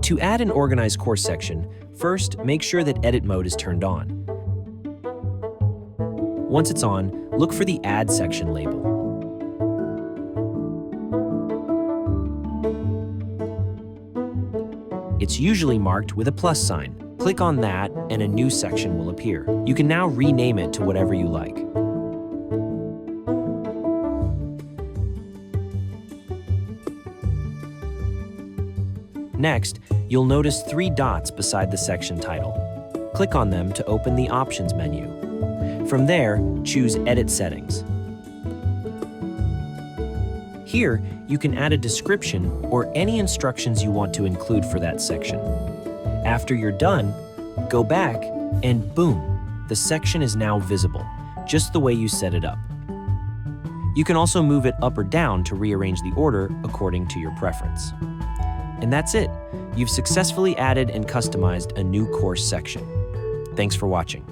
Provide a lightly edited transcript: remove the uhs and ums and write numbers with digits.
To add an organized course section, first make sure that edit mode is turned on. Once it's on, look for the Add section label. It's usually marked with a plus sign. Click on that and a new section will appear. You can now rename it to whatever you like. Next, you'll notice 3 dots beside the section title. Click on them to open the Options menu. From there, choose Edit Settings. Here, you can add a description or any instructions you want to include for that section. After you're done, go back and boom, the section is now visible, just the way you set it up. You can also move it up or down to rearrange the order according to your preference. And that's it. You've successfully added and customized a new course section. Thanks for watching.